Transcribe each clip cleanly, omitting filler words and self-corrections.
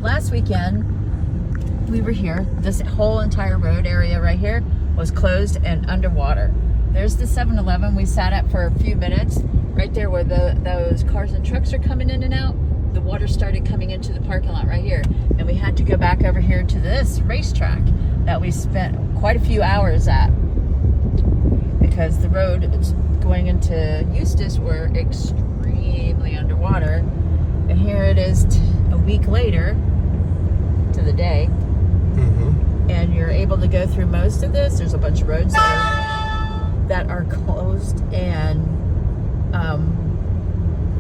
last weekend we were here. This whole entire road area right here was closed and underwater. There's the 7-Eleven we sat at for a few minutes. Right there where those cars and trucks are coming in and out, the water started coming into the parking lot right here. And we had to go back over here to this racetrack that we spent quite a few hours at, because the road going into Eustis were extremely underwater. And here it is a week later to the day. And you're able to go through most of this. There's a bunch of roads that are closed, and a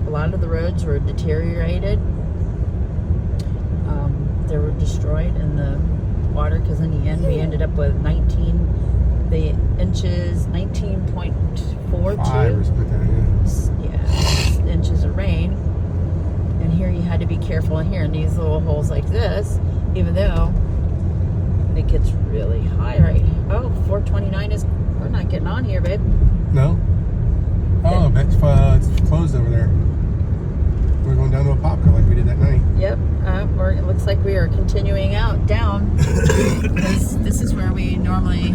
lot of the roads were deteriorated. They were destroyed in the water, because in the end we ended up with 19.42 inches of rain. And here you had to be careful in here in these little holes like this, even though it gets really high, right? Oh, 429 is, we're not getting on here, babe. No? Oh, it's closed over there. We're going down to a popcorn like we did that night. Yep. It looks like we are continuing down. Because this is where we normally,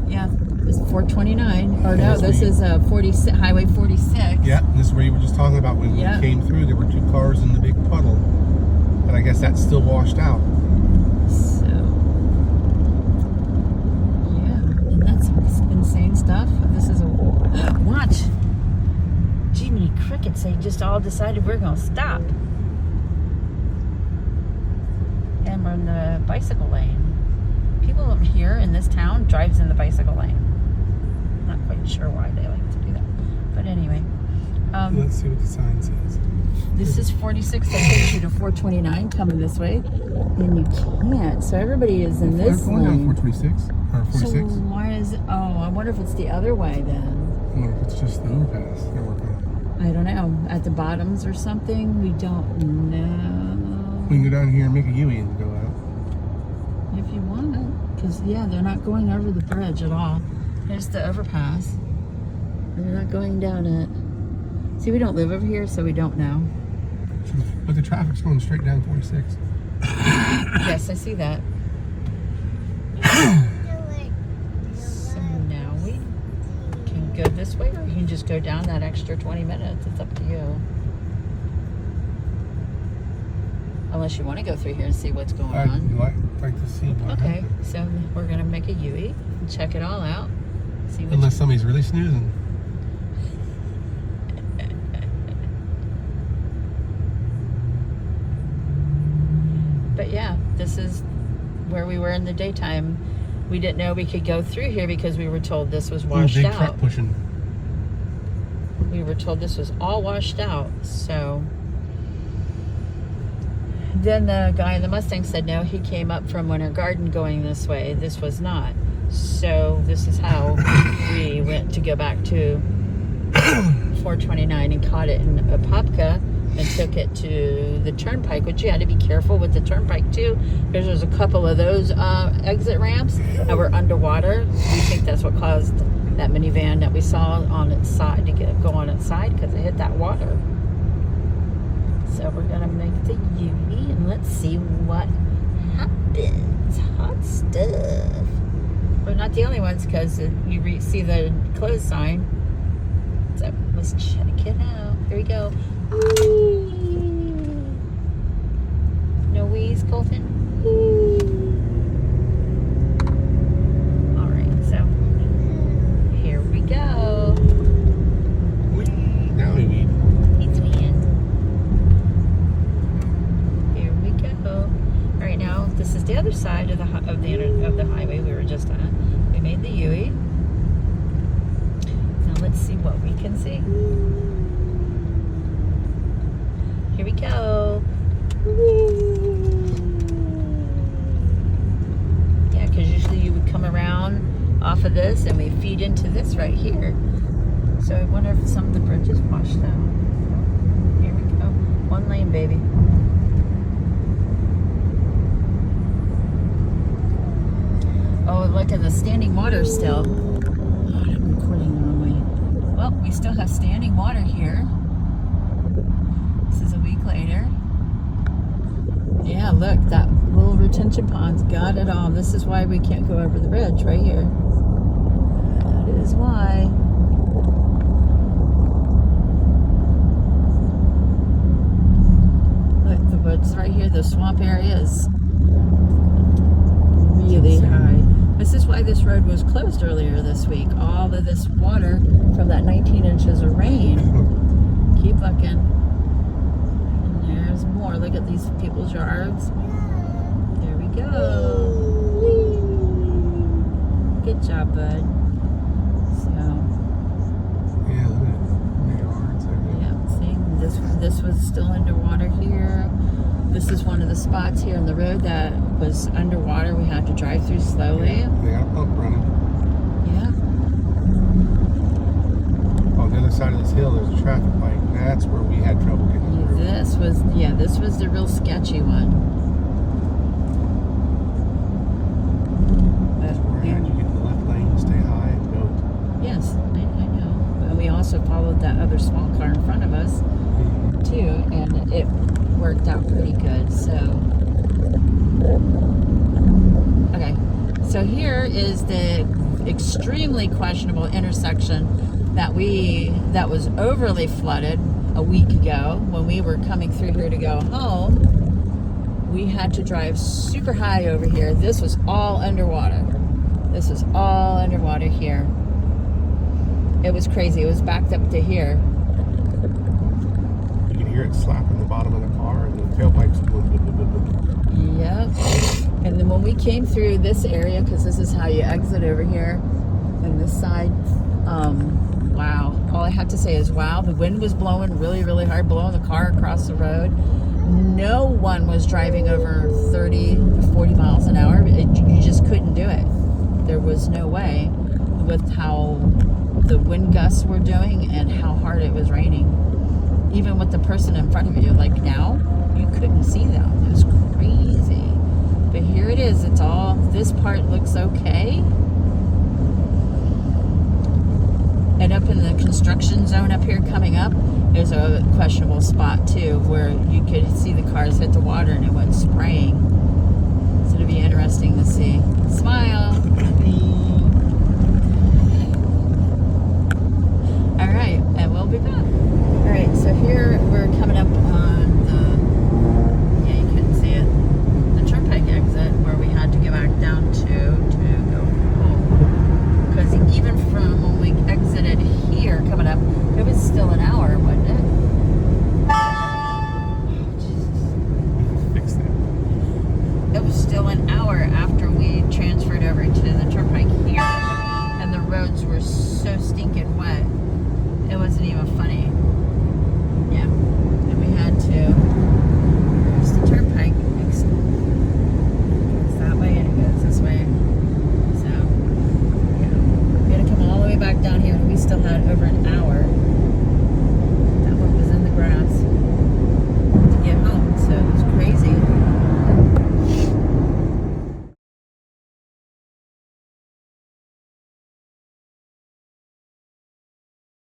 yeah, this is 429. Or no, this is Highway 46. Yeah, this is where you were just talking about when we came through. There were 2 cars in the big puddle. But I guess that's still washed out. So, yeah, and that's insane stuff. This is a watch. Jiminy crickets, they just all decided we're going to stop. And we're in the bicycle lane. People up here in this town drives in the bicycle lane. Not quite sure why they like to do that. But anyway. Let's see what the sign says. This is 46 that takes you to 429 coming this way. And you can't. So everybody is in this They're going lane. down 426 or 46. So why is it? Oh, I wonder if it's the other way then. I wonder if it's just the overpass they're working on. I don't know. At the bottoms or something? We don't know. We can go down here and make a U and go out. If you want it. Because, yeah, they're not going over the bridge at all. There's the overpass. They're not going down it. See, we don't live over here, so we don't know. But the traffic's going straight down 46. Yes, I see that. So now we can go this way, or you can just go down that extra 20 minutes. It's up to you. Unless you want to go through here and see what's going on. I'd like to see what happens. So we're going to make a U-E and check it all out. See what Unless somebody's really snoozing. But yeah, this is where we were in the daytime. We didn't know we could go through here because we were told this was washed big out. truck pushing. We were told this was all washed out. So then the guy in the Mustang said no, he came up from Winter Garden going this way. This was not. So this is how we went to go back to 429 and caught it in Apopka and took it to the turnpike, which you had to be careful with the turnpike too, because there's a couple of those exit ramps that were underwater. We think that's what caused that minivan that we saw on its side to go on its side, because it hit that water. So we're gonna make the U-E and let's see what happens. Hot stuff. We're not the only ones, because you see the closed sign. So let's check it out. Here we go. Whee! No wheeze, Colton? Whee! Alright, so here we go. Whee! Now we weed. He's weeing. Here we go. Alright, now this is the other side of the highway we were just on. We made the U-E. Now let's see what we can see. Here we go. Yeah, because usually you would come around off of this and we feed into this right here. So I wonder if some of the bridge is washed out. Here we go. One lane, baby. Oh, look at the standing water still. Oh, I'm recording the wrong way. Well, we still have standing water here. This is a week later. Yeah, look, that little retention pond's got it all. This is why we can't go over the bridge right here. That is why. Look, the woods right here, the swamp area is really high. This is why this road was closed earlier this week. All of this water from that 19 inches of rain. Keep looking. And there's more. Look at these people's yards. There we go. Good job, bud. So. Yeah, look at the yards. Yeah, see, this was still underwater here. This is one of the spots here in the road that was underwater. We had to drive through slowly. Yeah, they got a pump running. Yeah. On the other side of this hill, there's a traffic light. That's where we had trouble getting through. This was the real sketchy one. That's where I had you get in the left lane and stay high and go. Yes, I know. And we also followed that other small car in front of us too, and it worked out pretty good. So okay, so here is the extremely questionable intersection that was overly flooded a week ago when we were coming through here to go home. We had to drive super high over here. This was all underwater. This was all underwater here. It was crazy. It was backed up to here. You can hear it slapping the bottom of the car and the tailpipes going. Yep. And then when we came through this area, because this is how you exit over here on this side, wow. All I have to say is wow. The wind was blowing really, really hard, blowing the car across the road. No one was driving over 30, 40 miles an hour. You just couldn't do it. There was no way with how the wind gusts were doing and how hard it was raining. Even with the person in front of you, like now, you couldn't see them. It was crazy. But here it is. It's all, this part looks okay. And up in the construction zone up here coming up, there's a questionable spot too, where you could see the cars hit the water and it went spraying. So it'll be interesting to see. Smile. All right, and we'll be back. All right, so here we're coming up on the, yeah, you couldn't see it, the turnpike exit where we had to go back down to go home. Because even from when we exited here coming up, it was still an hour, wasn't it? Fix that. It was still an hour after we transferred over to the turnpike here, and the roads were so stinking wet. It wasn't even funny. Yeah, and we had to. There's the turnpike. It goes that way and it goes this way. So yeah, we had to come all the way back down here, and we still had over an hour